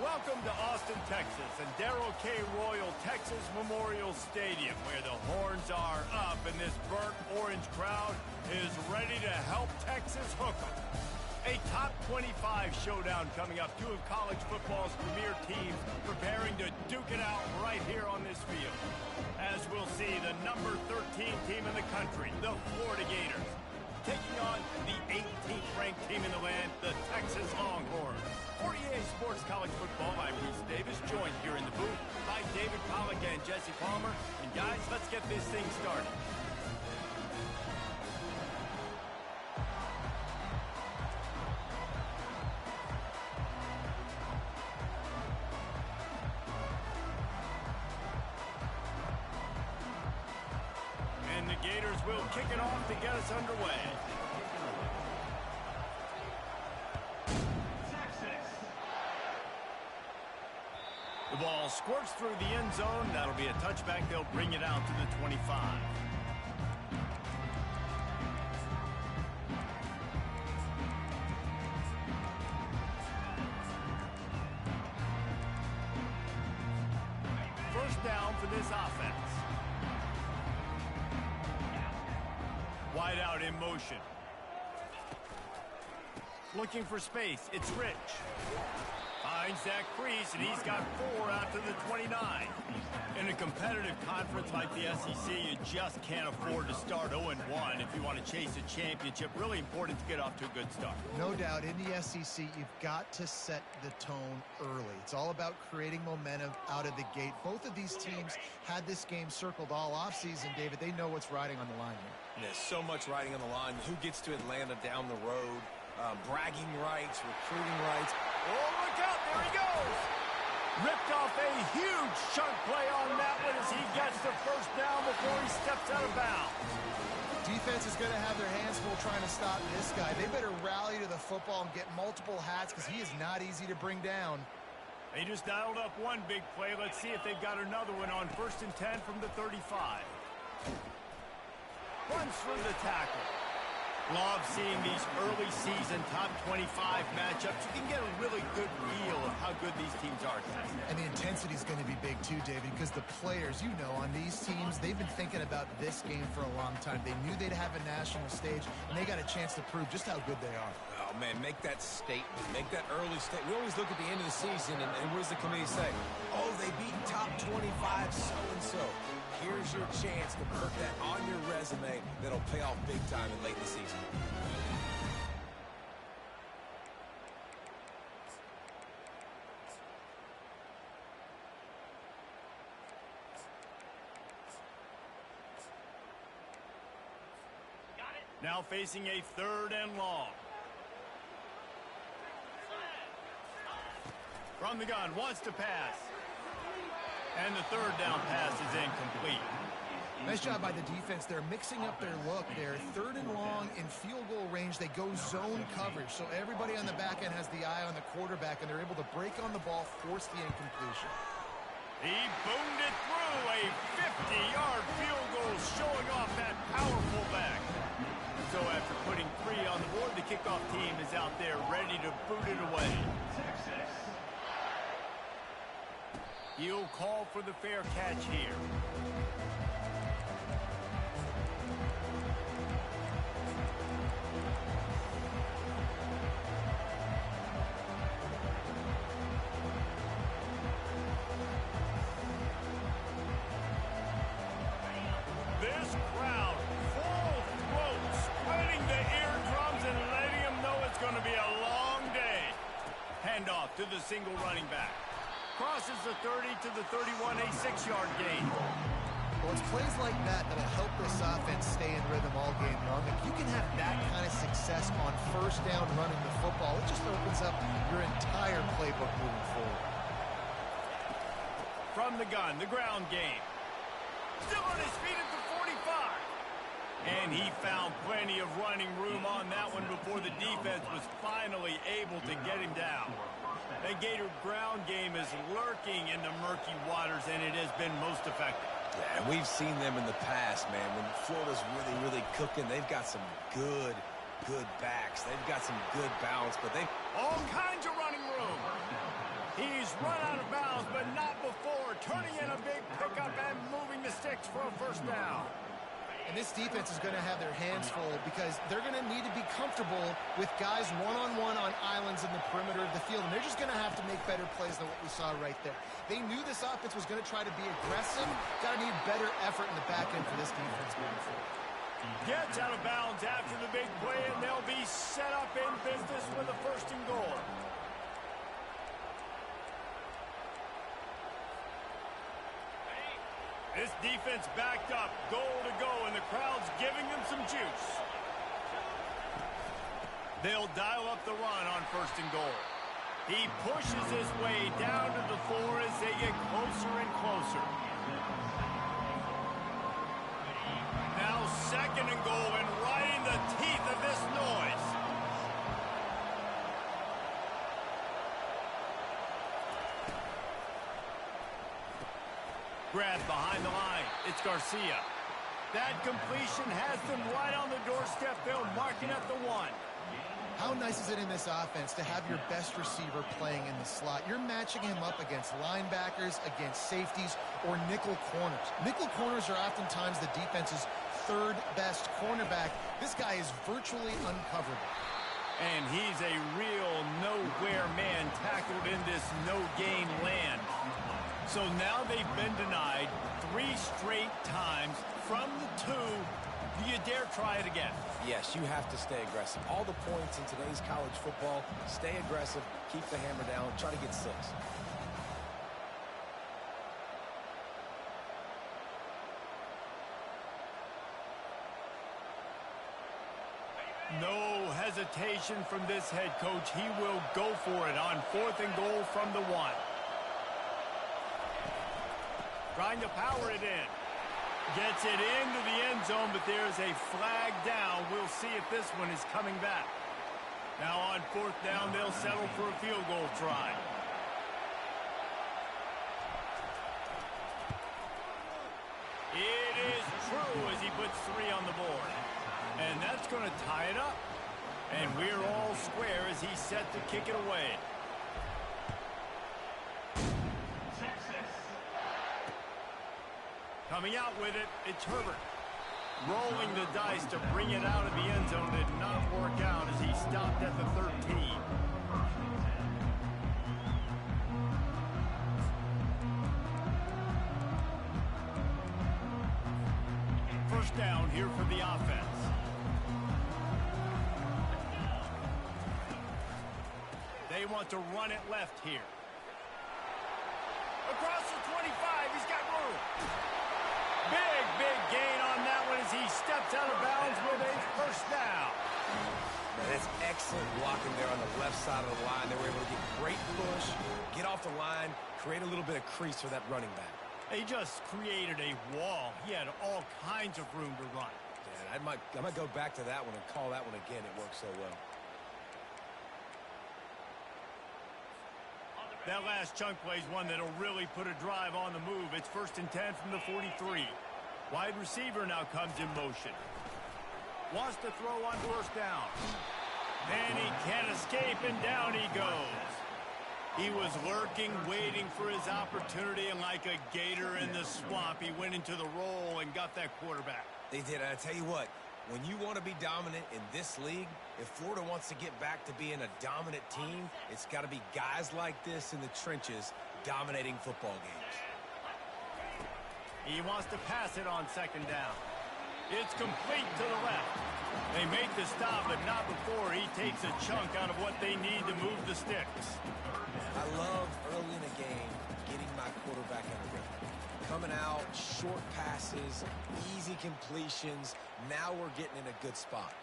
Welcome to Austin, Texas, and Darrell K. Royal Texas Memorial Stadium, where the horns are up and this burnt orange crowd is ready to help Texas hook 'em. A top 25 showdown coming up. Two of college football's premier teams preparing to duke it out right here on this field. As we'll see, the number 13 team in the country, the Florida Gators, taking on the 18th ranked team in the land, the Texas Longhorns. For EA Sports College Football, I'm Reese Davis, joined here in the booth by David Pollack and Jesse Palmer. And guys, let's get this thing started. And the Gators will kick it off to get us underway. The ball squirts through the end zone. That'll be a touchback. They'll bring it out to the 25. First down for this offense. Wide out in motion. Looking for space. It's Rich. Finds that crease, and he's got 4 out to the 29. In a competitive conference like the SEC, you just can't afford to start 0-1 if you want to chase a championship. Really important to get off to a good start. No doubt, in the SEC, you've got to set the tone early. It's all about creating momentum out of the gate. Both of these teams had this game circled all offseason, David. They know what's riding on the line here. There's so much riding on the line. Who gets to Atlanta down the road? Bragging rights, recruiting rights. Oh, look out, there he goes! Ripped off a huge chunk play on that one as he gets the first down before he steps out of bounds. Defense is going to have their hands full trying to stop this guy. They better rally to the football and get multiple hats because he is not easy to bring down. They just dialed up one big play. Let's see if they've got another one on 1st and 10 from the 35. Runs through the tackle. Love seeing these early season top 25 matchups. You can get a really good feel of how good these teams are. And the intensity is going to be big too, David, because the players, you know, on these teams, they've been thinking about this game for a long time. They knew they'd have a national stage, and they got a chance to prove just how good they are. Oh, man, make that statement. Make that early statement. We always look at the end of the season, and what does the committee say? Oh, they beat top 25 so-and-so. Here's your chance to put that on your resume that'll pay off big time in late in the season. Now facing a 3rd and long. From the gun, wants to pass. And the 3rd down pass is incomplete. Nice job by the defense. They're mixing up their look. They're 3rd and long in field goal range. They go zone coverage. So everybody on the back end has the eye on the quarterback, and they're able to break on the ball, force the incompletion. He boomed it through a 50-yard field goal, showing off that powerful back. So after putting 3 on the board, the kickoff team is out there ready to boot it away. He'll call for the fair catch here. This crowd, full throat, spreading the eardrums and letting them know it's going to be a long day. Handoff to the single running back. Crosses the 30 to the 31, a 6-yard gain. Well, it's plays like that that'll help this offense stay in rhythm all game long. If you can have that kind of success on 1st down running the football, it just opens up your entire playbook moving forward. From the gun, the ground game. Still on his feet at the 45. And he found plenty of running room on that one before the defense was finally able to get him down. The Gator ground game is lurking in the murky waters, and it has been most effective. Yeah, and we've seen them in the past, man. When Florida's really cooking, they've got some good backs. They've got some good balance, but they've all kinds of running room. He's run out of bounds, but not before. Turning in a big pickup and moving the sticks for a first down. And this defense is going to have their hands full because they're going to need to be comfortable with guys one-on-one on islands in the perimeter of the field. And they're just going to have to make better plays than what we saw right there. They knew this offense was going to try to be aggressive. Got to need better effort in the back end for this defense moving forward. Gets out of bounds after the big play, and they'll be set up in business with a first and goal. This defense backed up, goal to go, and the crowd's giving them some juice. They'll dial up the run on first and goal. He pushes his way down to the floor as they get closer and closer. Now second and goal, and right in the teeth of this noise. Grab behind the line. It's Garcia. That completion has them right on the doorstep. They'll mark it at the 1. How nice is it in this offense to have your best receiver playing in the slot? You're matching him up against linebackers, against safeties, or nickel corners. Nickel corners are oftentimes the defense's third best cornerback. This guy is virtually uncoverable. And he's a real nowhere man tackled in this no-gain land. So now they've been denied 3 straight times from the 2. Do you dare try it again? Yes, you have to stay aggressive. All the points in today's college football, stay aggressive, keep the hammer down, try to get 6. No hesitation from this head coach. He will go for it on 4th and goal from the 1. Trying to power it in. Gets it into the end zone, but there's a flag down. We'll see if this one is coming back. Now on 4th down, they'll settle for a field goal try. It is true as he puts 3 on the board. And that's going to tie it up. And we're all square as he's set to kick it away. Coming out with it, it's Herbert. Rolling the dice to bring it out of the end zone did not work out as he stopped at the 13. First down here for the offense. They want to run it left here. Across the 25, he's got room. Big gain on that one as he steps out of bounds with a first down. That's excellent blocking there on the left side of the line. They were able to get great push, get off the line, create a little bit of crease for that running back. They just created a wall. He had all kinds of room to run. Yeah, I might go back to that one and call that one again. It worked so well. That last chunk play is one that'll really put a drive on the move. It's 1st and 10 from the 43. Wide receiver now comes in motion. Wants to throw on first down. And he can't escape, and down he goes. He was lurking, waiting for his opportunity, and like a gator in the swamp, he went into the roll and got that quarterback. They did. I tell you what, when you want to be dominant in this league, if Florida wants to get back to being a dominant team, it's got to be guys like this in the trenches dominating football games. He wants to pass it on 2nd down. It's complete to the left. They make the stop, but not before he takes a chunk out of what they need to move the sticks. I love early in a game getting my quarterback in a rhythm. Coming out, short passes, easy completions. Now we're getting in a good spot.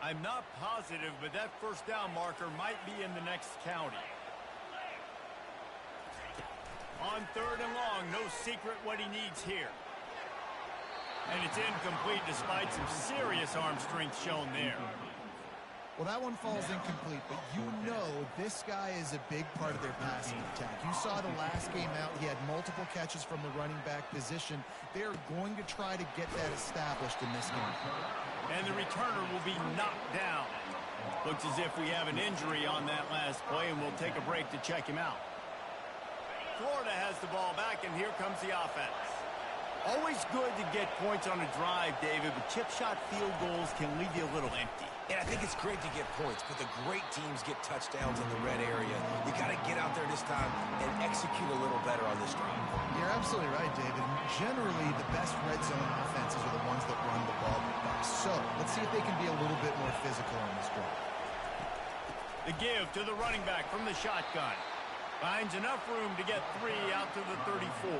I'm not positive, but that first down marker might be in the next county. On 3rd and long, no secret what he needs here. And it's incomplete despite some serious arm strength shown there. Well, that one falls incomplete, but you know this guy is a big part of their passing attack. You saw the last game out, he had multiple catches from the running back position. They're going to try to get that established in this game. And the returner will be knocked down. Looks as if we have an injury on that last play, and we'll take a break to check him out. Florida has the ball back, and here comes the offense. Always good to get points on a drive, David, but chip shot field goals can leave you a little empty. And I think it's great to get points, but the great teams get touchdowns in the red area. You got to get out there this time and execute a little better on this drive. You're absolutely right, David. Generally, the best red zone offenses are the ones that run the ball best. So let's see if they can be a little bit more physical on this drive. The give to the running back from the shotgun. Finds enough room to get 3 out to the 34.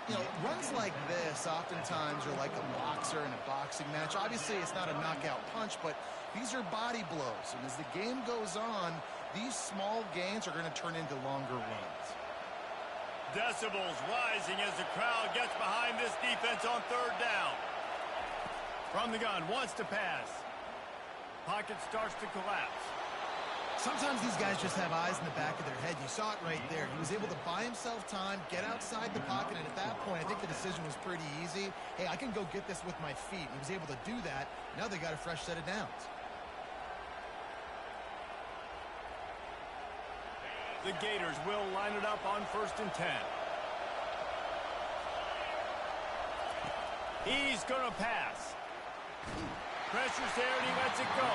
You know, runs like this oftentimes are like a boxer in a boxing match. Obviously, it's not a knockout punch, but these are body blows. And as the game goes on, these small gains are going to turn into longer runs. Decibels rising as the crowd gets behind this defense on 3rd down. From the gun, wants to pass. Pocket starts to collapse. Sometimes these guys just have eyes in the back of their head. You saw it right there. He was able to buy himself time, get outside the pocket, and at that point, I think the decision was pretty easy. Hey, I can go get this with my feet. He was able to do that. Now they got a fresh set of downs. The Gators will line it up on 1st and 10. He's going to pass. Pressure's there, and he lets it go.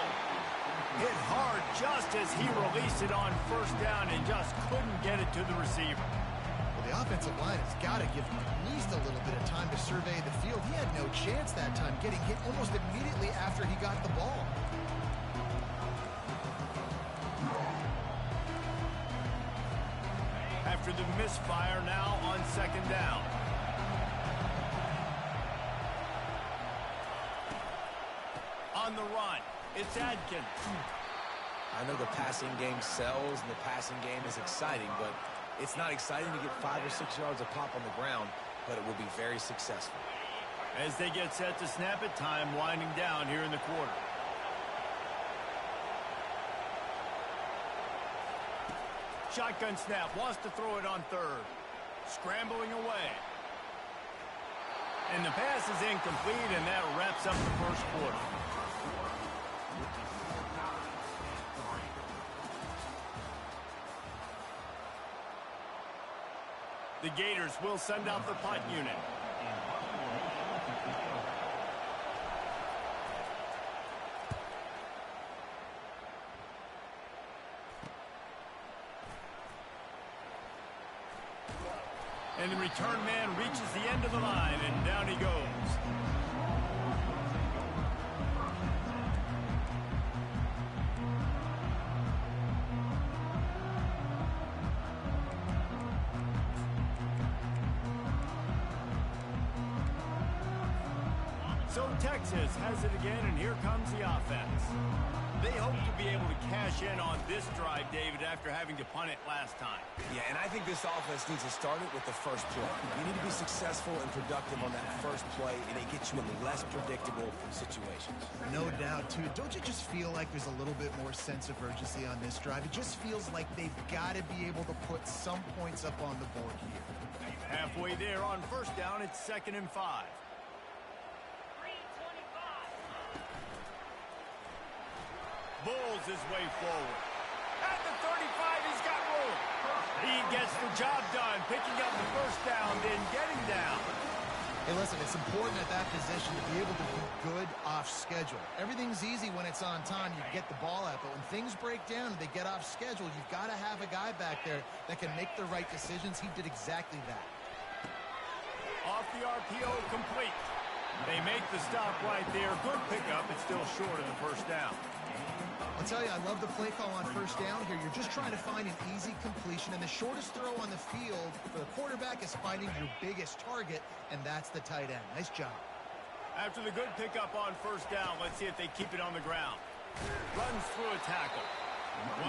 Hit hard just as he released it on 1st down and just couldn't get it to the receiver. Well, the offensive line has got to give him at least a little bit of time to survey the field. He had no chance that time, getting hit almost immediately after he got the ball. After the misfire, now on 2nd down. On the run, it's Adkins. I know the passing game sells and the passing game is exciting, but it's not exciting to get 5 or 6 yards a pop on the ground, but it will be very successful. As they get set to snap it, time winding down here in the quarter. Shotgun snap, wants to throw it on 3rd. Scrambling away. And the pass is incomplete, and that wraps up the 1st quarter. The Gators will send out the punt unit. And the return man reaches the end of the line, and down he goes. So Texas has it again, and here comes the offense. They hope to be able to cash in on this drive, David, after having to punt it last time. Yeah, and I think this offense needs to start it with the first play. You need to be successful and productive on that first play, and it gets you in less predictable situations. No doubt, too. Don't you just feel like there's a little bit more sense of urgency on this drive? It just feels like they've got to be able to put some points up on the board here. Halfway there on 1st down, it's 2nd and 5. Bulls his way forward. At the 35, he's got room. He gets the job done, picking up the 1st down, then getting down. Hey, listen, it's important at that position to be able to be good off schedule. Everything's easy when it's on time. You get the ball out, but when things break down and they get off schedule, you've got to have a guy back there that can make the right decisions. He did exactly that. Off the RPO, complete. They make the stop right there. Good pickup. It's still short of the 1st down. I'll tell you, I love the play call on 1st down here. You're just trying to find an easy completion, and the shortest throw on the field for the quarterback is finding your biggest target, and that's the tight end. Nice job. After the good pickup on 1st down, let's see if they keep it on the ground. Runs through a tackle.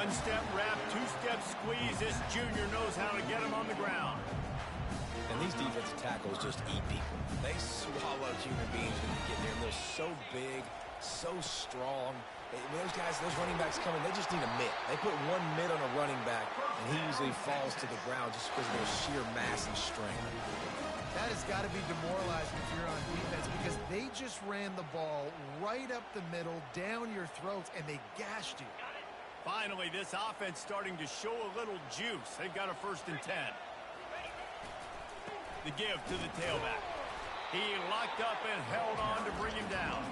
1-step wrap, 2-step squeeze. This junior knows how to get him on the ground. And these defensive tackles just eat people. They swallow human beings when you get there. They're so big, so strong. When those running backs come in, they just need a mid. They put one mid on a running back, and he usually falls to the ground just because of their sheer mass and strength. That has got to be demoralizing if you're on defense because they just ran the ball right up the middle, down your throats, and they gashed you. Finally, this offense starting to show a little juice. They've got a 1st and 10. The give to the tailback. He locked up and held on to bring him down.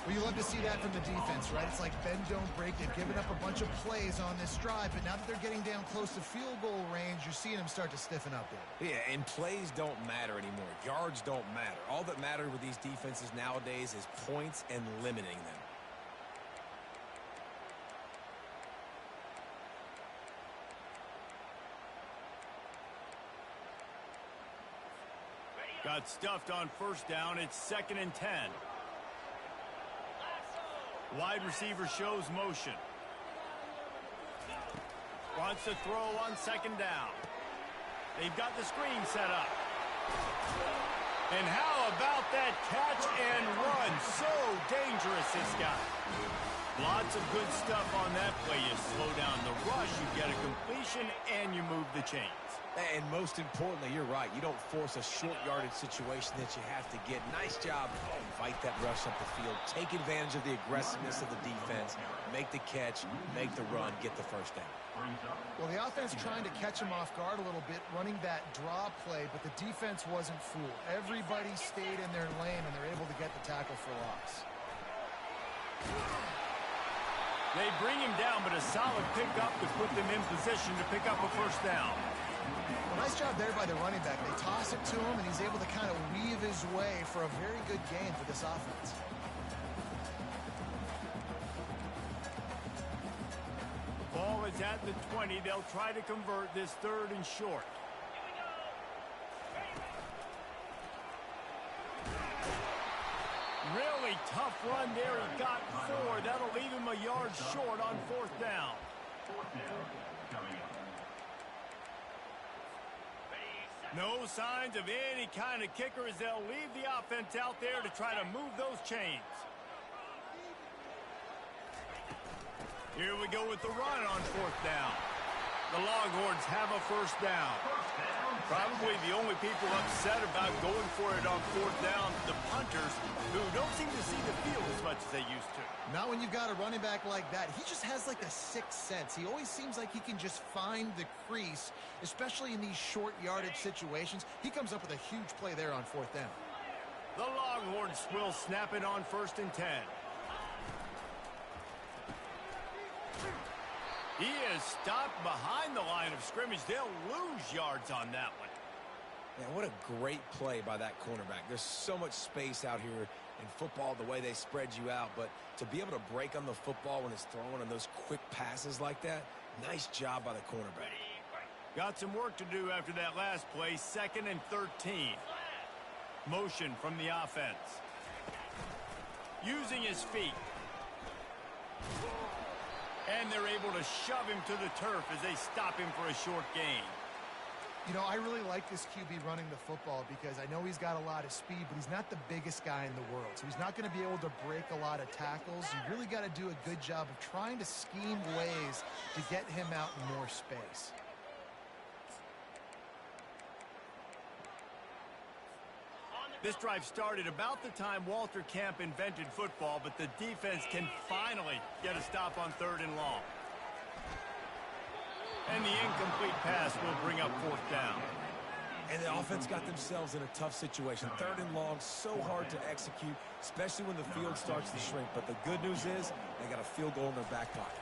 Well, you love to see that from the defense, right? It's like bend, don't break. They've given up a bunch of plays on this drive, but now that they're getting down close to field goal range, you're seeing them start to stiffen up there. Yeah, and plays don't matter anymore. Yards don't matter. All that matters with these defenses nowadays is points and limiting them. Got stuffed on 1st down. It's 2nd and 10. Wide receiver shows motion. Wants to throw on 2nd down. They've got the screen set up. And how about that catch and run? So dangerous, this guy. Lots of good stuff on that play. You slow down the rush, you get a completion, and you move the chains. And most importantly, you're right. You don't force a short yardage situation that you have to get. Nice job. Fight that rush up the field. Take advantage of the aggressiveness of the defense. Make the catch. Make the run. Get the 1st down. Well, the offense trying to catch him off guard a little bit, running that draw play, but the defense wasn't fooled. Everybody stayed in their lane, and they're able to get the tackle for loss. They bring him down, but a solid pickup to put them in position to pick up a 1st down. Well, nice job there by the running back. They toss it to him, and he's able to kind of weave his way for a very good gain for this offense. Ball is at the 20. They'll try to convert this 3rd and short. Really tough run there. He got 4. That'll leave him a yard short on 4th down. No signs of any kind of kicker as they'll leave the offense out there to try to move those chains. Here we go with the run on 4th down. The Longhorns have a 1st down. Probably the only people upset about going for it on 4th down, the punters, who don't seem to see the field as much as they used to. Not when you've got a running back like that. He just has like a sixth sense. He always seems like he can just find the crease, especially in these short yardage situations. He comes up with a huge play there on 4th down. The Longhorns will snap it on 1st and 10. He is stopped behind the line of scrimmage. They'll lose yards on that one. Man, what a great play by that cornerback. There's so much space out here in football, the way they spread you out. But to be able to break on the football when it's thrown on those quick passes like that, nice job by the cornerback. Got some work to do after that last play. 2nd and 13. Motion from the offense. Using his feet. And they're able to shove him to the turf as they stop him for a short gain. You know, I really like this QB running the football because I know he's got a lot of speed, but he's not the biggest guy in the world. So he's not going to be able to break a lot of tackles. You really got to do a good job of trying to scheme ways to get him out in more space. This drive started about the time Walter Camp invented football, but the defense can finally get a stop on 3rd and long. And the incomplete pass will bring up 4th down. And the offense got themselves in a tough situation. 3rd and long, so hard to execute, especially when the field starts to shrink. But the good news is they got a field goal in their back pocket.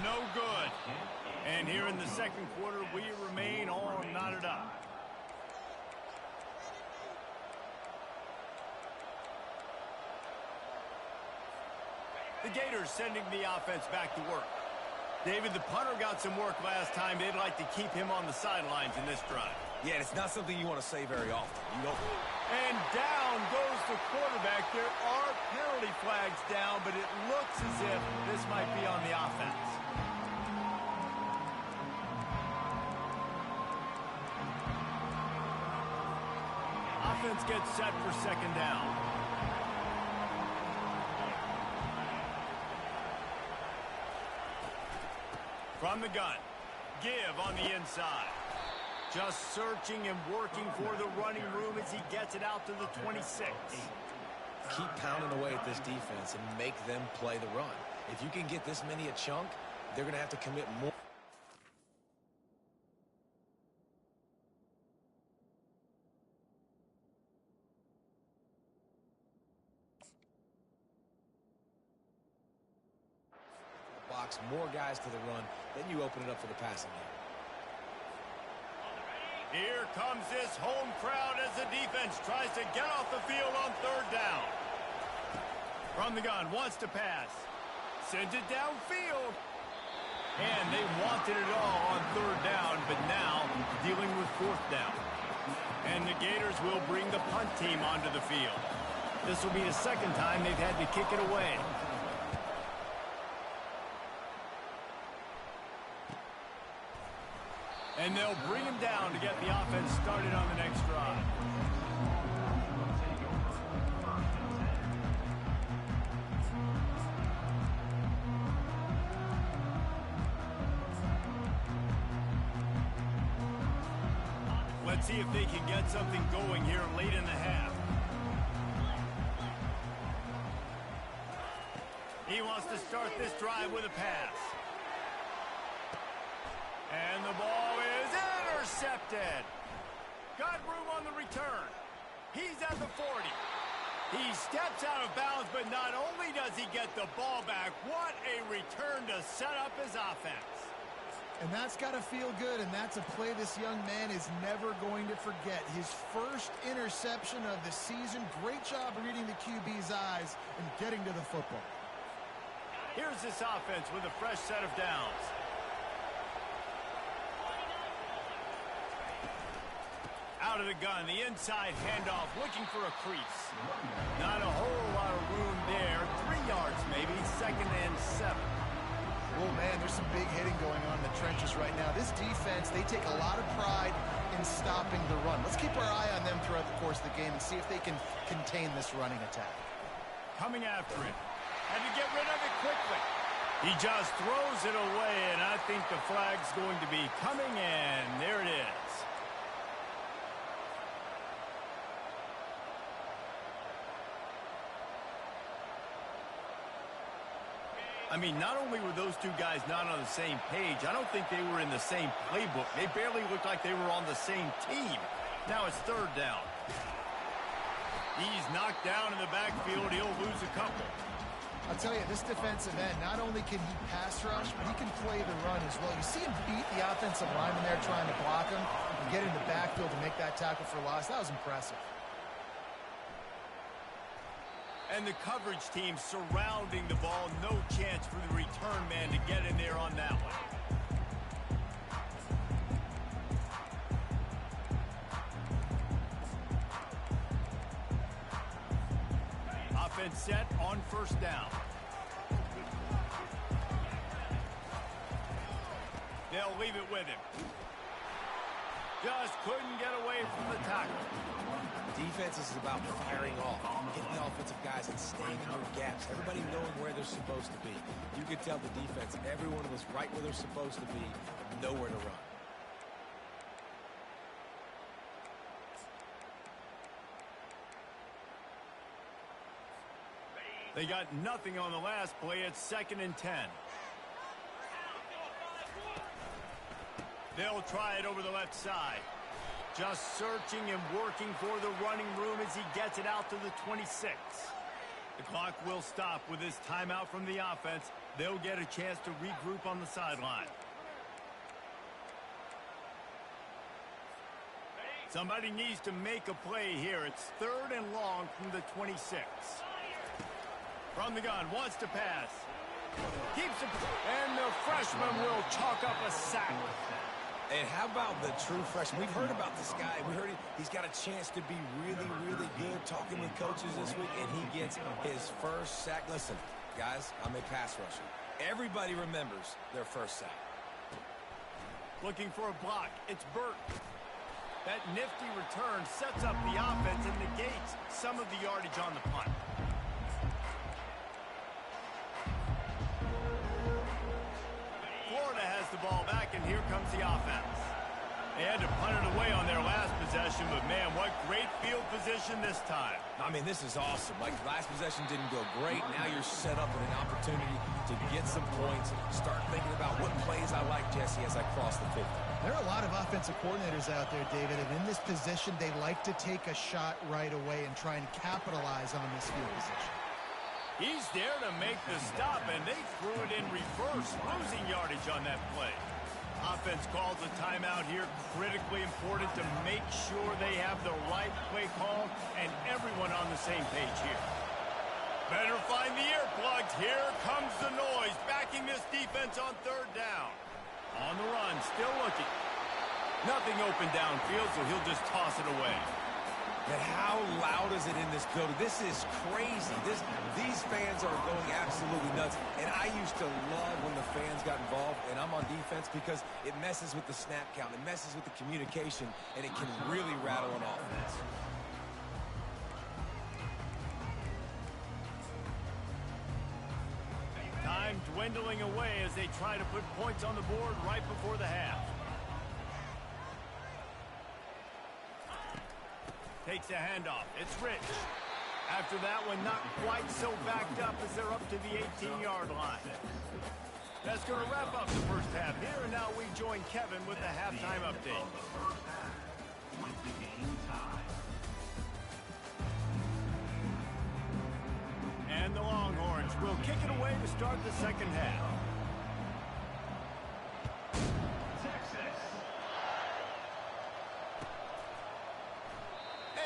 No good. And here in the 2nd quarter, we remain all knotted up. The Gators sending the offense back to work. David, the punter got some work last time. They'd like to keep him on the sidelines in this drive. Yeah, it's not something you want to say very often. You don't. And down goes the quarterback. There are penalty flags down, but it looks as if this might be on the offense. Offense gets set for 2nd down. From the gun. Give on the inside. Just searching and working for the running room as he gets it out to the 26. Keep pounding away at this defense and make them play the run. If you can get this many a chunk, they're going to have to commit more. Box more guys to the run, then you open it up for the passing game. Here comes this home crowd as the defense tries to get off the field on third down. From the gun, wants to pass. Sends it downfield. And they wanted it all on third down, but now dealing with fourth down. And the Gators will bring the punt team onto the field. This will be the second time they've had to kick it away. And they'll bring him down to get the offense started on the next drive. Let's see if they can get something going here late in the half. He wants to start this drive with a pass. And the ball is intercepted. Got room on the return. He's at the 40. He steps out of bounds, but not only does he get the ball back, what a return to set up his offense. And that's got to feel good, and that's a play this young man is never going to forget. His first interception of the season. Great job reading the QB's eyes and getting to the football. Here's this offense with a fresh set of downs. Out of the gun, the inside handoff, looking for a crease. Not a whole lot of room there. 3 yards maybe, 2nd and 7. Oh, man, there's some big hitting going on in the trenches right now. This defense, they take a lot of pride in stopping the run. Let's keep our eye on them throughout the course of the game and see if they can contain this running attack. Coming after it. Had to get rid of it quickly. He just throws it away, and I think the flag's going to be coming, and there it is. I mean, not only were those two guys not on the same page, I don't think they were in the same playbook. They barely looked like they were on the same team. Now it's third down. He's knocked down in the backfield. He'll lose a couple. I'll tell you, this defensive end, not only can he pass rush, but he can play the run as well. You see him beat the offensive lineman there trying to block him and get in the backfield to make that tackle for loss. That was impressive. And the coverage team surrounding the ball. No chance for the return man to get in there on that one. Offense set on first down. They'll leave it with him. Just couldn't get away from the tackle. Defense is about firing off, getting the offensive guys and staying out of gaps. Everybody knowing where they're supposed to be. You could tell the defense, everyone was right where they're supposed to be, nowhere to run. They got nothing on the last play. It's 2nd and 10. They'll try it over the left side. Just searching and working for the running room as he gets it out to the 26. The clock will stop with this timeout from the offense. They'll get a chance to regroup on the sideline. Somebody needs to make a play here. It's 3rd and long from the 26. From the gun, wants to pass. Keeps it, and the freshman will chalk up a sack. And how about the true freshman? We've heard about this guy. We heard he's got a chance to be really, really good. Talking with coaches this week, and he gets his first sack. Listen, guys, I'm a pass rusher. Everybody remembers their first sack. Looking for a block. It's Burton. That nifty return sets up the offense and negates some of the yardage on the punt. Florida has the here comes the offense. They had to punt it away on their last possession, but man, what great field position this time. I mean, this is awesome. Like, last possession didn't go great. Now you're set up with an opportunity to get some points. Start thinking about what plays I like, Jesse, as I cross the 50. There are a lot of offensive coordinators out there, David, and in this position, they like to take a shot right away and try and capitalize on this field position. He's there to make the stop, and they threw it in reverse, losing yardage on that play. Offense calls a timeout here, critically important to make sure they have the right play call and everyone on the same page here. Better find the earplugs. Here comes the noise, backing this defense on third down. On the run, still looking. Nothing open downfield, so he'll just toss it away. But how loud is it in this building? This is crazy. These fans are going absolutely nuts. And I used to love when the fans got involved, and I'm on defense because it messes with the snap count. It messes with the communication, and it can really rattle an offense. Time dwindling away as they try to put points on the board right before the half. Takes a handoff. It's Rich. After that one, not quite so backed up as they're up to the 18-yard line. That's going to wrap up the first half here, and now we join Kevin with the halftime update. And the Longhorns will kick it away to start the second half.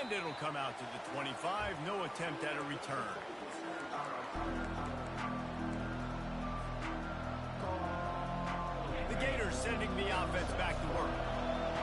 And it'll come out to the 25. No attempt at a return. The Gators sending the offense back to work.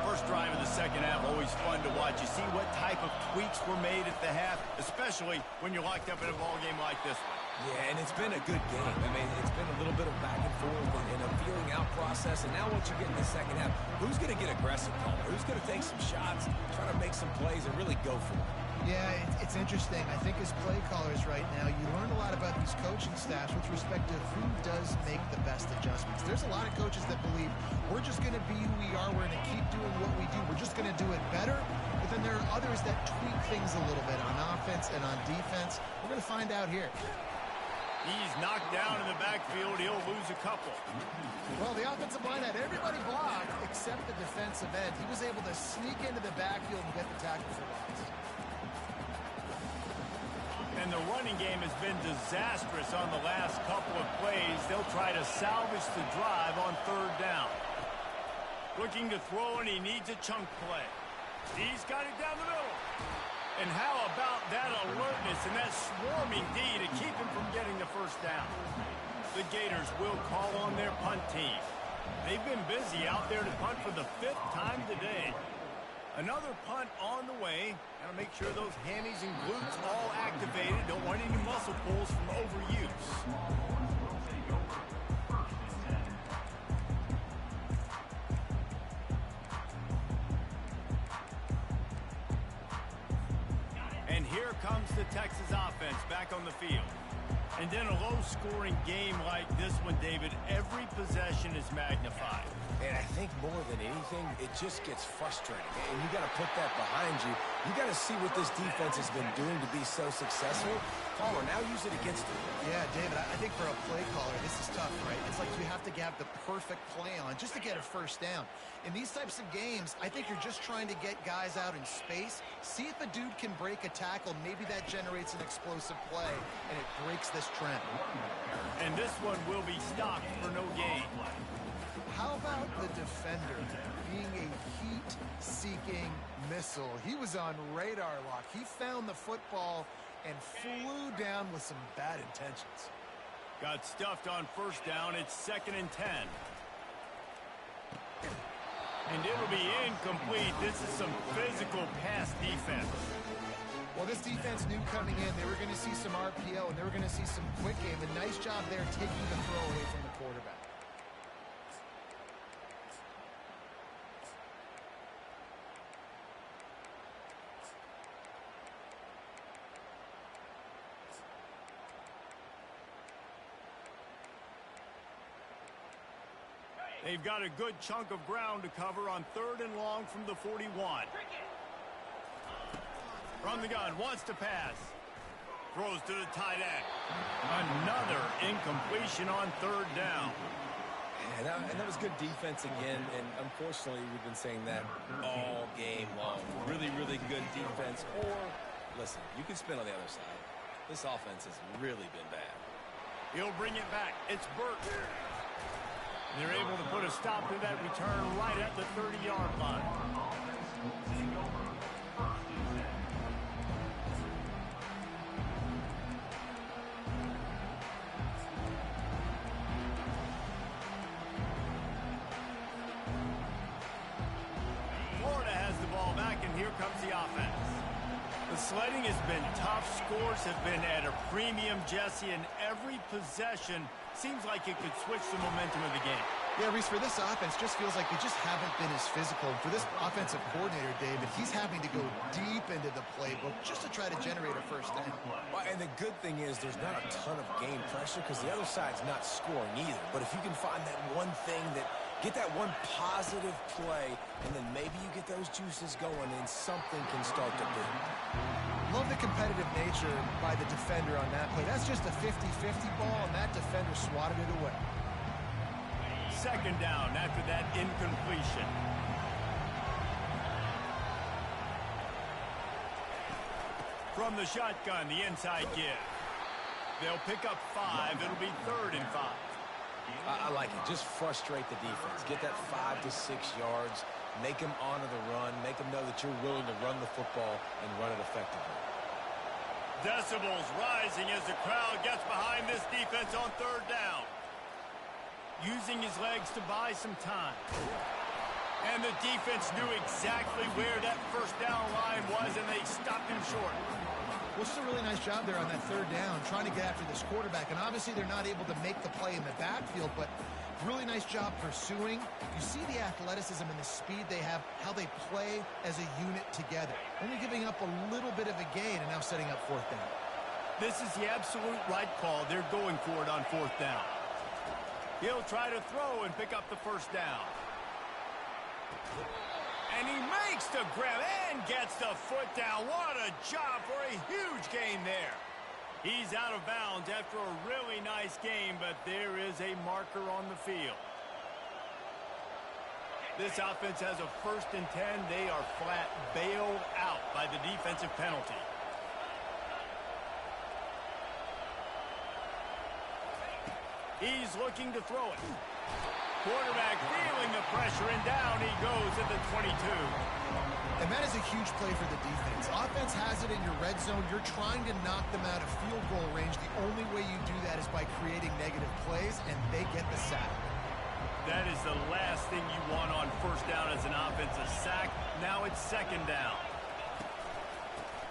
First drive of the second half, always fun to watch. You see what type of tweaks were made at the half, especially when you're locked up in a ball game like this one. Yeah, and it's been a good game. I mean, it's been a little bit of back and forth and a feeling out process. And now once you get in the second half, who's going to get aggressive, Palmer? Who's going to take some shots, try to make some plays, and really go for it? Yeah, it's interesting. I think as play callers right now, you learn a lot about these coaching staffs with respect to who does make the best adjustments. There's a lot of coaches that believe we're just going to be who we are. We're going to keep doing what we do. We're just going to do it better. But then there are others that tweak things a little bit on offense and on defense. We're going to find out here. He's knocked down in the backfield. He'll lose a couple. Well, the offensive line had everybody blocked except the defensive end. He was able to sneak into the backfield and get the tackle for loss. And the running game has been disastrous on the last couple of plays. They'll try to salvage the drive on third down. Looking to throw, and he needs a chunk play. He's got it down the middle. And how about that alertness and that swarming D to keep him from getting the first down? The Gators will call on their punt team. They've been busy out there to punt for the 5th time today. Another punt on the way. Got to make sure those hammies and glutes all activated. Don't want any muscle pulls from overuse. And here comes the Texas offense back on the field. And in a low-scoring game like this one, David, every possession is magnified. And I think more than anything, it just gets frustrating. And you got to put that behind you. You got to see what this defense has been doing to be so successful. Palmer, now use it against them. Yeah, David, I think for a play caller, this is tough, right? It's like you have to have the perfect play on just to get a first down. In these types of games, I think you're just trying to get guys out in space, see if a dude can break a tackle. Maybe that generates an explosive play, and it breaks this trend. And this one will be stopped for no gain. How about the defender being a heat-seeking missile? He was on radar lock. He found the football and flew down with some bad intentions. Got stuffed on first down. It's 2nd and 10. And it'll be incomplete. This is some physical pass defense. Well, this defense knew coming in they were going to see some RPO and they were going to see some quick game. A nice job there taking the throw away from the quarterback. They've got a good chunk of ground to cover on 3rd and long from the 41. From the gun, wants to pass. Throws to the tight end. Another incompletion on 3rd down. And that was good defense again, and unfortunately we've been saying that all game long. Really, really good defense. Or, listen, you can spin on the other side. This offense has really been bad. He'll bring it back. It's Burt. They're able to put a stop to that return right at the 30-yard line. Florida has the ball back, and here comes the offense. The sledding has been tough. Scores have been at a premium, Jesse, and every possession seems like it could switch the momentum of the game. Yeah, Reese, for this offense, just feels like they just haven't been as physical. And for this offensive coordinator, David, he's having to go deep into the playbook just to try to generate a first down. Well, and the good thing is there's not a ton of game pressure because the other side's not scoring either. But if you can find that one thing get that one positive play, and then maybe you get those juices going and something can start to boom. Love the competitive nature by the defender on that play. That's just a 50-50 ball, and that defender swatted it away. 2nd down after that incompletion. From the shotgun, the inside give. They'll pick up 5. It'll be 3rd and 5. I like it. Just frustrate the defense. Get that 5 to 6 yards. Make them honor the run. Make them know that you're willing to run the football and run it effectively. Decibels rising as the crowd gets behind this defense on 3rd down. Using his legs to buy some time. And the defense knew exactly where that first down line was, and they stopped him short. Well, just a really nice job there on that 3rd down, trying to get after this quarterback. And obviously they're not able to make the play in the backfield, but really nice job pursuing. You see the athleticism and the speed they have, how they play as a unit together. Only giving up a little bit of a gain and now setting up 4th down. This is the absolute right call. They're going for it on 4th down. He'll try to throw and pick up the first down. And he makes the grab and gets the foot down. What a job for a huge gain there. He's out of bounds after a really nice game, but there is a marker on the field. This offense has a 1st and 10. They are flat bailed out by the defensive penalty. He's looking to throw it. Quarterback feeling the pressure, and down he goes at the 22. And that is a huge play for the defense. Offense has it in your red zone. You're trying to knock them out of field goal range. The only way you do that is by creating negative plays, and they get the sack. That is the last thing you want on 1st down as an offensive sack. Now it's 2nd down.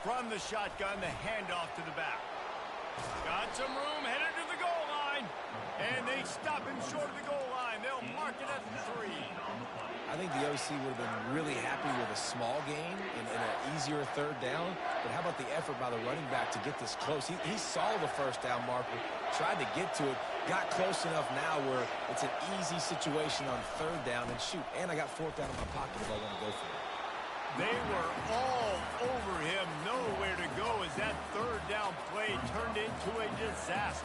From the shotgun, the handoff to the back. Got some room, headed to the goal line. And they stop him short of the goal line. They'll mark it at the 3. I think the OC would have been really happy with a small gain and an easier 3rd down. But how about the effort by the running back to get this close? He saw the first down marker, tried to get to it, got close enough now where it's an easy situation on 3rd down. And shoot, and I got 4th down in my pocket if I want to go for it. They were all over him, nowhere to go as that 3rd down play turned into a disaster.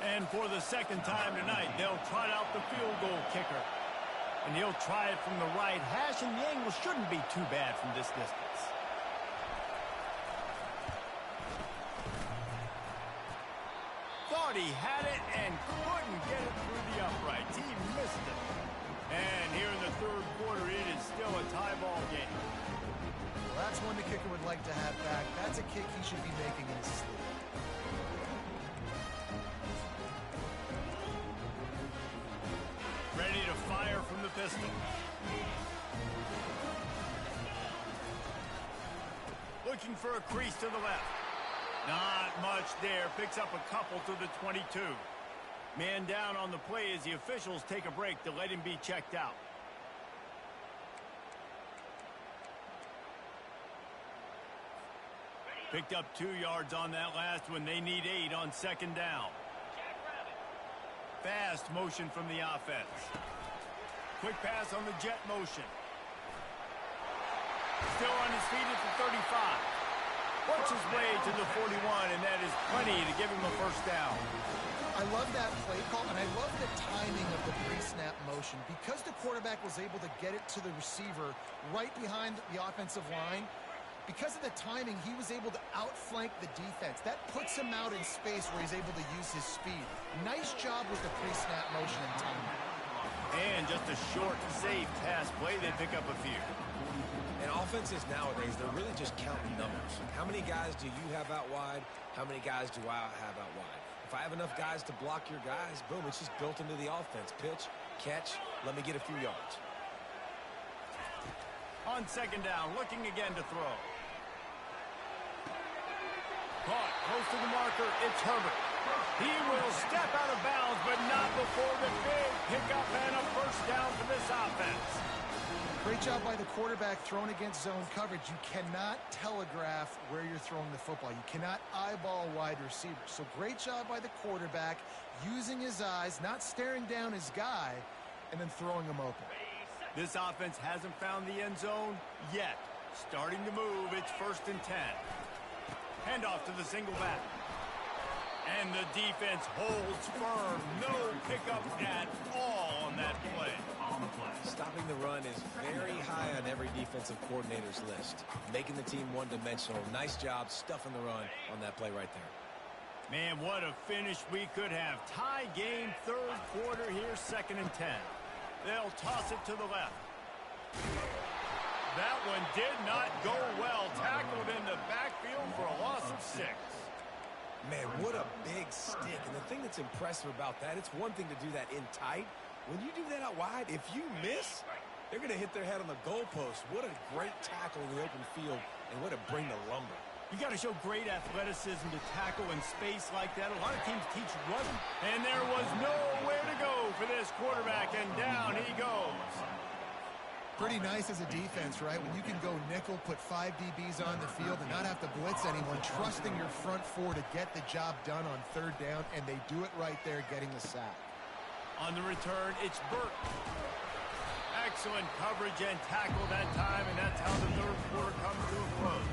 And for the 2nd time tonight, they'll trot out the field goal kicker. And he'll try it from the right hash, and the angle shouldn't be too bad from this distance. Thought he had it and couldn't get it through the uprights. He missed it. And here in the 3rd quarter, it is still a tie ball game. Well, that's one the kicker would like to have back. That's a kick he should be making in his sleep. Ready to fire from the pistol. Looking for a crease to the left. Not much there. Picks up a couple to the 22. Man down on the play as the officials take a break to let him be checked out. Picked up 2 yards on that last one. They need 8 on second down. Fast motion from the offense. Quick pass on the jet motion. Still on his feet at the 35. Works his way to the 41, and that is plenty to give him a first down. I love that play call, and I love the timing of the pre-snap motion. Because the quarterback was able to get it to the receiver right behind the offensive line, because of the timing, he was able to outflank the defense. That puts him out in space where he's able to use his speed. Nice job with the pre-snap motion and timing. And just a short, safe pass play. They pick up a few. And offenses nowadays, they're really just counting numbers. How many guys do you have out wide? How many guys do I have out wide? If I have enough guys to block your guys, boom, it's just built into the offense. Pitch, catch, let me get a few yards. On second down, looking again to throw. Caught close to the marker. It's Herbert. He will step out of bounds, but not before the big pickup and a first down for this offense. Great job by the quarterback throwing against zone coverage. You cannot telegraph where you're throwing the football. You cannot eyeball wide receivers. So great job by the quarterback using his eyes, not staring down his guy, and then throwing him open. This offense hasn't found the end zone yet. Starting to move. It's 1st and 10. Handoff to the single back. And the defense holds firm. No pickup at all on that play. Stopping the run is very high on every defensive coordinator's list. Making the team one-dimensional. Nice job stuffing the run on that play right there. Man, what a finish we could have. Tie game, 3rd quarter here, 2nd and 10. They'll toss it to the left. That one did not go well. Tackled in the backfield for a loss of 6. Man, what a big stick. And the thing that's impressive about that, it's one thing to do that in tight. When you do that out wide, if you miss, they're going to hit their head on the goalpost. What a great tackle in the open field, and what a bring to lumber. You got to show great athleticism to tackle in space like that. A lot of teams teach running. And there was nowhere to go for this quarterback, and down he goes. Pretty nice as a defense, right? When you can go nickel, put 5 DBs on the field, and not have to blitz anyone, trusting your front 4 to get the job done on 3rd down, and they do it right there, getting the sack. On the return, it's Burke. Excellent coverage and tackle that time, and that's how the 3rd quarter comes to a close.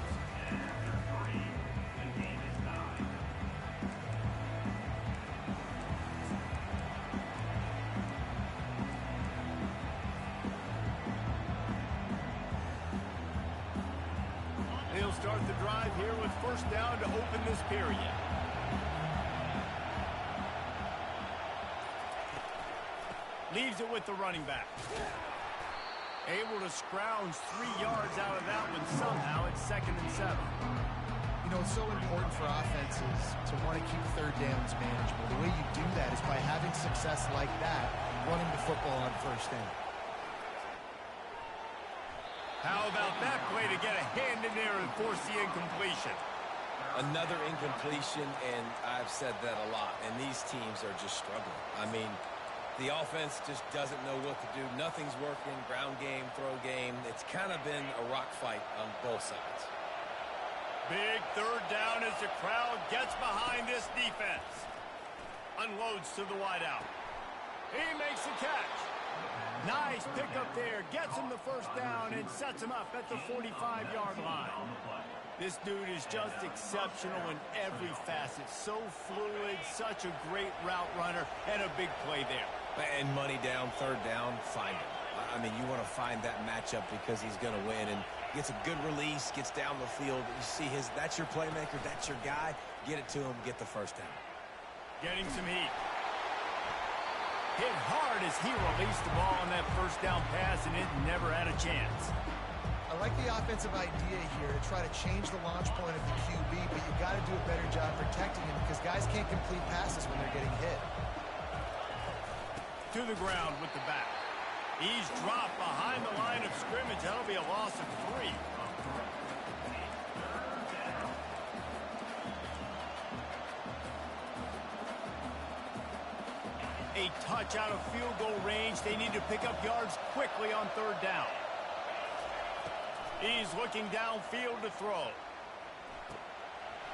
He'll start the drive here with 1st down to open this period. Leaves it with the running back. Able to scrounge 3 yards out of that one somehow. It's 2nd and 7. You know, it's so important for offenses to want to keep 3rd downs manageable. The way you do that is by having success like that, running the football on 1st down. How about that play to get a hand in there and force the incompletion? Another incompletion, and I've said that a lot, and these teams are just struggling. I mean, the offense just doesn't know what to do. Nothing's working. Ground game, throw game. It's kind of been a rock fight on both sides. Big 3rd down as the crowd gets behind this defense. Unloads to the wideout. He makes the catch. Nice pickup there. Gets him the 1st down and sets him up at the 45-yard line. This dude is just exceptional in every facet. So fluid, such a great route runner, and a big play there. And money down, 3rd down, find him. I mean, you want to find that matchup because he's going to win. And gets a good release, gets down the field. You see that's your playmaker, that's your guy. Get it to him, get the 1st down. Getting some heat. Hit hard as he released the ball on that 1st down pass, and it never had a chance. I like the offensive idea here to try to change the launch point of the QB, but you got to do a better job protecting him because guys can't complete passes when they're getting hit. To the ground with the back. He's dropped behind the line of scrimmage. That'll be a loss of 3. A touch out of field goal range. They need to pick up yards quickly on 3rd down. He's looking downfield to throw.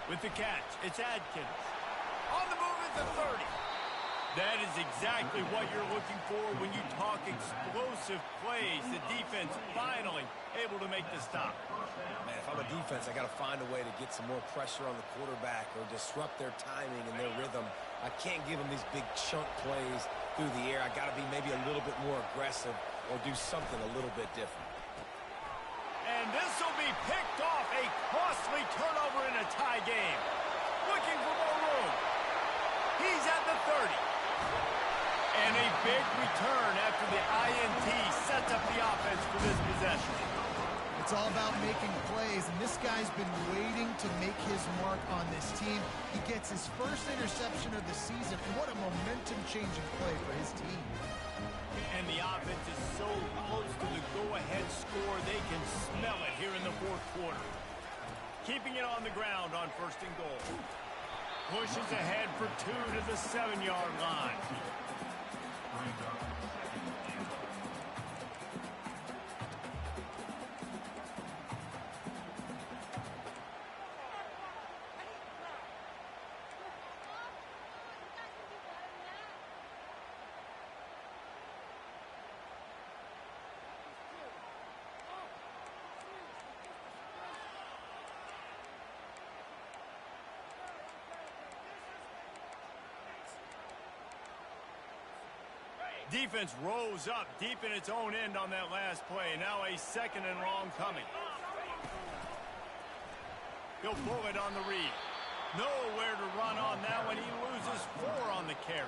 With the catch, it's Adkins. On the move is the 30. That is exactly what you're looking for when you talk explosive plays. The defense finally able to make the stop. Man, if I'm a defense, I got to find a way to get some more pressure on the quarterback or disrupt their timing and their rhythm. I can't give them these big chunk plays through the air. I got to be maybe a little bit more aggressive or do something a little bit different. And this will be picked off. A costly turnover in a tie game. Looking for more room. He's at the 30. And a big return after the INT sets up the offense for this possession. It's all about making plays, and this guy's been waiting to make his mark on this team. He gets his first interception of the season, and what a momentum-changing play for his team. And the offense is so close to the go-ahead score, they can smell it here in the fourth quarter. Keeping it on the ground on 1st and goal. Pushes ahead for 2 to the 7-yard line. Defense rose up deep in its own end on that last play. Now a 2nd and long coming. He'll pull it on the read. Nowhere to run on that one. He loses 4 on the carry.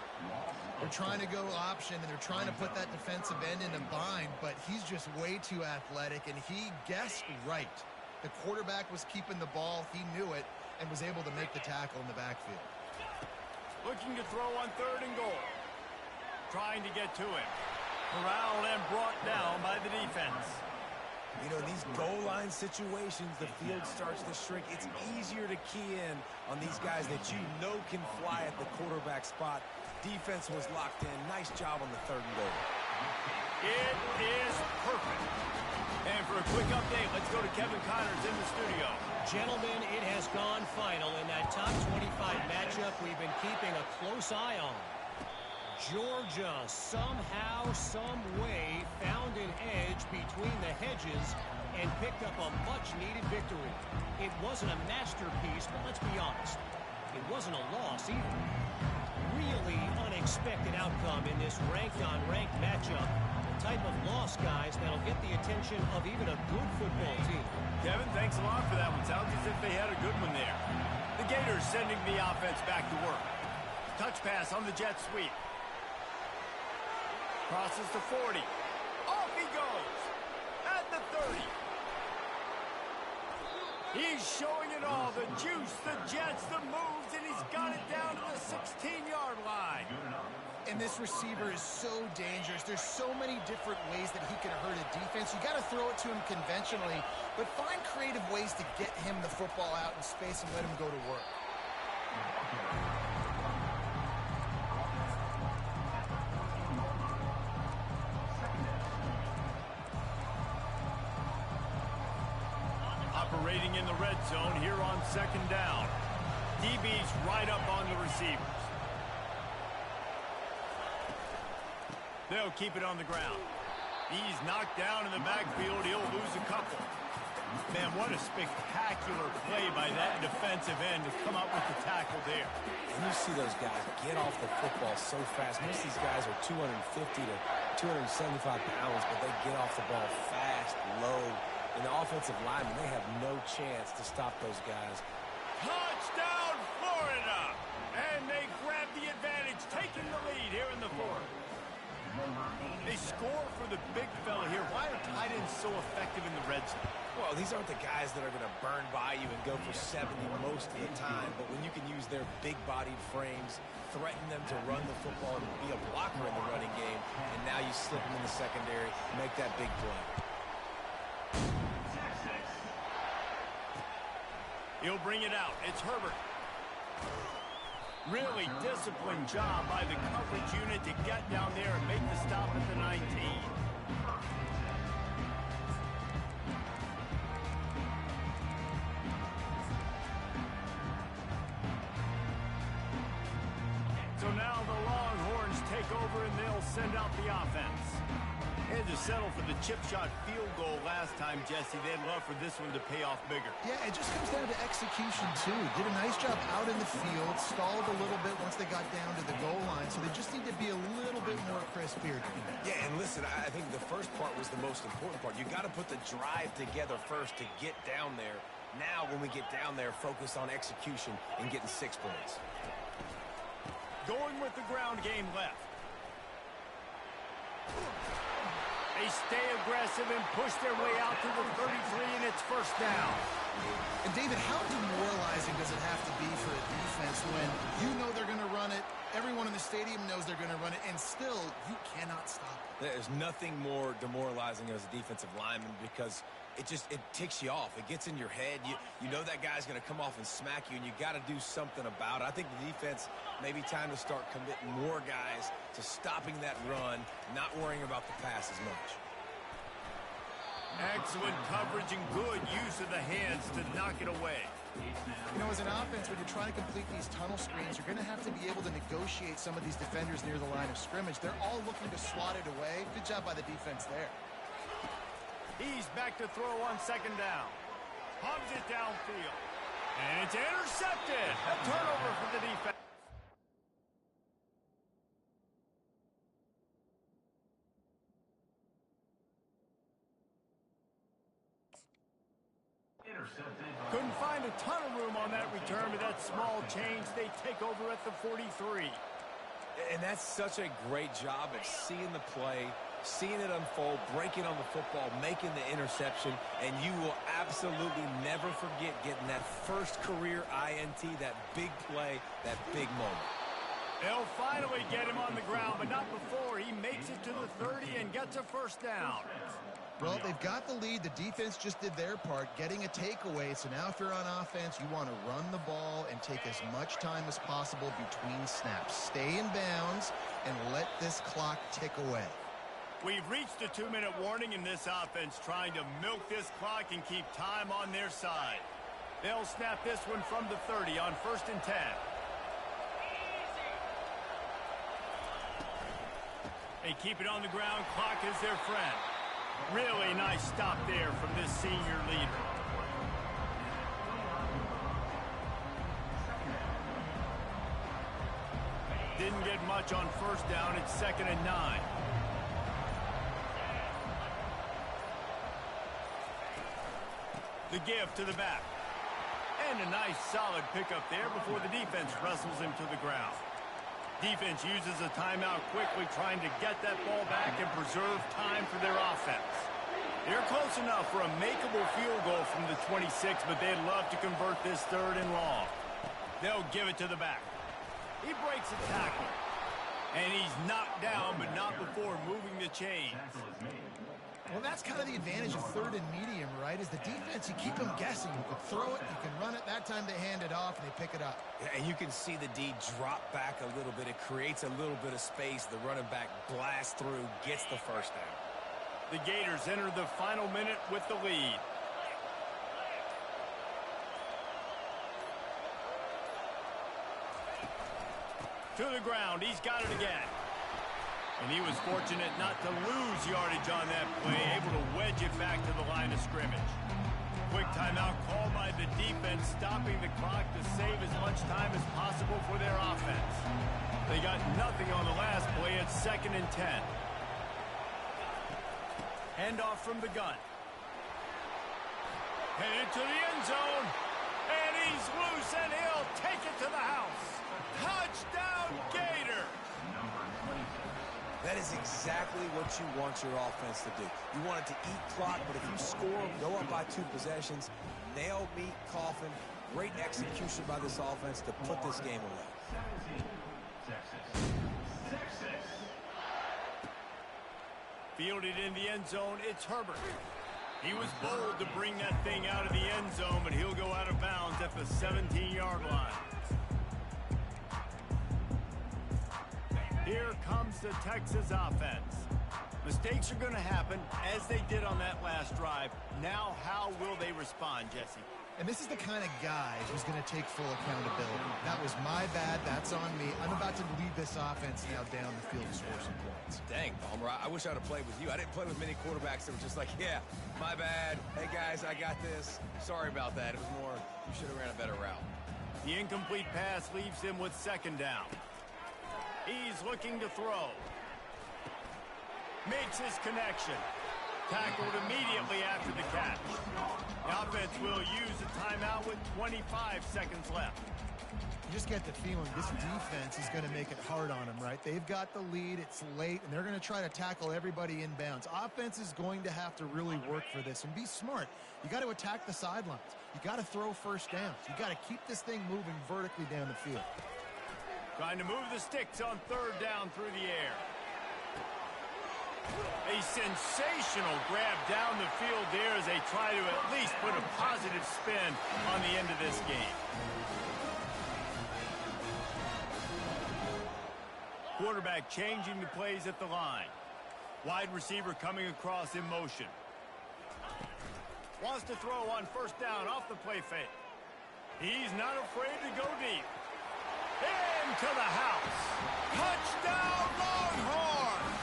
They're trying to go option, and they're trying to put that defensive end in a bind, but he's just way too athletic, and he guessed right. The quarterback was keeping the ball. He knew it and was able to make the tackle in the backfield. Looking to throw on 3rd and goal. Trying to get to him. Corralled and brought down by the defense. You know, these goal line situations, the field starts to shrink. It's easier to key in on these guys that you know can fly at the quarterback spot. Defense was locked in. Nice job on the 3rd and goal. It is perfect. And for a quick update, let's go to Kevin Connors in the studio. Gentlemen, it has gone final in that top 25 matchup we've been keeping a close eye on. Georgia somehow, some way found an edge between the hedges and picked up a much-needed victory. It wasn't a masterpiece, but let's be honest, it wasn't a loss either. Really unexpected outcome in this ranked-on-ranked matchup. The type of loss, guys, that'll get the attention of even a good football team. Kevin, thanks a lot for that one. Sounds as if they had a good one there. The Gators sending the offense back to work. Touch pass on the jet sweep. Crosses to 40. Off he goes. At the 30. He's showing it all. The juice, the jets, the moves, and he's got it down to the 16-yard line. And this receiver is so dangerous. There's so many different ways that he can hurt a defense. You got to throw it to him conventionally, but find creative ways to get him the football out in space and let him go to work. Operating in the red zone here on 2nd down. DB's right up on the receivers. They'll keep it on the ground. He's knocked down in the backfield. He'll lose a couple. Man, what a spectacular play by that defensive end to come up with the tackle there. And you see those guys get off the football so fast. Most of these guys are 250 to 275 pounds, but they get off the ball fast, low. And the offensive linemen, they have no chance to stop those guys. Touchdown, Florida! And they grab the advantage, taking the lead here in the 4th. They score for the big fella here. Why are tight ends so effective in the red zone? Well, these aren't the guys that are going to burn by you and go for 70 most of the time. But when you can use their big-bodied frames, threaten them to run the football and be a blocker in the running game, and now you slip them in the secondary, make that big play. He'll bring it out. It's Herbert. Really disciplined job by the coverage unit to get down there and make the stop at the 19. now the Longhorns take over and they'll send out the offense. They had to settle for the chip shot field goal last time, Jesse. They'd love for this one to pay off bigger. Yeah, it just comes down to execution, too. Did a nice job out in the field, stalled a little bit once they got down to the goal line, so they just need to be a little bit more crisp here. Yeah, and listen, I think the first part was the most important part. You got to put the drive together first to get down there. Now, when we get down there, focus on execution and getting 6 points. Going with the ground game left. They stay aggressive and push their way out to the 33, and it's first down. And, David, how demoralizing does it have to be for a defense when you know they're going to run it, everyone in the stadium knows they're going to run it, and still you cannot stop it? There's nothing more demoralizing as a defensive lineman because it ticks you off. It gets in your head. You know that guy's going to come off and smack you, and you got to do something about it. I think the defense maybe time to start committing more guys to stopping that run, not worrying about the pass as much. Excellent coverage and good use of the hands to knock it away. You know, as an offense, when you're trying to complete these tunnel screens, you're going to have to be able to negotiate some of these defenders near the line of scrimmage. They're all looking to swat it away. Good job by the defense there. He's back to throw on second down. Hubs it downfield. And it's intercepted. A turnover for the defense. Couldn't find a ton of room on that return, but that small change, they take over at the 43. And that's such a great job at seeing the play, seeing it unfold, breaking on the football, making the interception, and you will absolutely never forget getting that first career INT, that big play, that big moment. They'll finally get him on the ground, but not before. He makes it to the 30 and gets a first down. Well, they've got the lead. The defense just did their part, getting a takeaway. So now if you're on offense, you want to run the ball and take as much time as possible between snaps. Stay in bounds and let this clock tick away. We've reached a 2-minute warning in this offense, trying to milk this clock and keep time on their side. They'll snap this one from the 30 on 1st and 10. They keep it on the ground. Clock is their friend. Really nice stop there from this senior leader. Didn't get much on first down. It's 2nd and 9. The give to the back. And a nice solid pickup there before the defense wrestles him to the ground. Defense uses a timeout quickly, trying to get that ball back and preserve time for their offense. They're close enough for a makeable field goal from the 26, but they'd love to convert this 3rd and long. They'll give it to the back. He breaks a tackle. And he's knocked down, but not before moving the chains. Well, that's kind of the advantage of 3rd and medium, right? Is the defense, you keep them guessing. You can throw it, you can run it. That time they hand it off and they pick it up. Yeah, and you can see the D drop back a little bit. It creates a little bit of space. The running back blasts through, gets the first down. The Gators enter the final minute with the lead. To the ground, he's got it again. And he was fortunate not to lose yardage on that play, able to wedge it back to the line of scrimmage. Quick timeout called by the defense, stopping the clock to save as much time as possible for their offense. They got nothing on the last play. It's 2nd and 10. Handoff from the gun. Headed to the end zone. And he's loose, and he'll take it to the house. Touchdown, Gator! That is exactly what you want your offense to do. You want it to eat clock, but if you score, go up by 2 possessions, nail, meet, coffin, great execution by this offense to put this game away. Fielded in the end zone, it's Herbert. He was bold to bring that thing out of the end zone, but he'll go out of bounds at the 17-yard line. Here comes the Texas offense. Mistakes are going to happen, as they did on that last drive. Now, how will they respond, Jesse? And this is the kind of guy who's going to take full accountability. That was my bad. That's on me. I'm about to lead this offense now down the field to score some points. Dang, Palmer, I wish I'd have played with you. I didn't play with many quarterbacks that were just like, yeah, my bad. Hey, guys, I got this. Sorry about that. It was more, you should have ran a better route. The incomplete pass leaves him with second down. He's looking to throw. Makes his connection. Tackled immediately after the catch. The offense will use a timeout with 25 seconds left. You just get the feeling this defense is going to make it hard on them, right? They've got the lead. It's late, and they're going to try to tackle everybody inbounds. Offense is going to have to really work for this and be smart. You got to attack the sidelines. You got to throw first downs. You got to keep this thing moving vertically down the field. Trying to move the sticks on third down through the air. A sensational grab down the field there as they try to at least put a positive spin on the end of this game. Quarterback changing the plays at the line. Wide receiver coming across in motion. Wants to throw on first down off the play fake. He's not afraid to go deep. Into the house. Touchdown, Longhorns!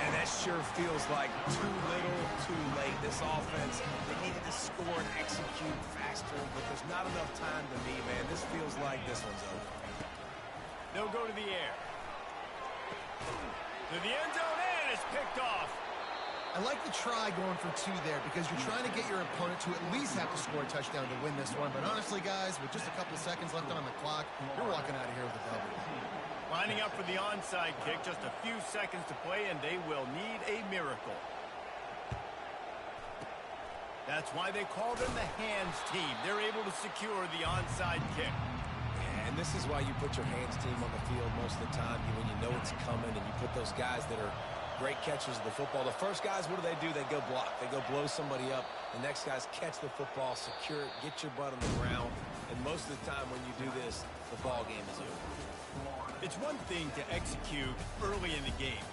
And that sure feels like too little, too late. This offense, they needed to score and execute faster, but there's not enough time to me, man. This feels like this one's over. They'll go to the air. To the end zone, and it's picked off. I like the try going for two there because you're trying to get your opponent to at least have to score a touchdown to win this one. But honestly, guys, with just a couple seconds left on the clock, you're walking out of here with a W. Lining up for the onside kick, just a few seconds to play, and they will need a miracle. That's why they call them the hands team. They're able to secure the onside kick. And this is why you put your hands team on the field most of the time when you know it's coming, and you put those guys that are great catchers of the football. The first guys, what do? They go block. They go blow somebody up. The next guys catch the football, secure it, get your butt on the ground. And most of the time when you do this, the ball game is over. It's one thing to execute early in the game.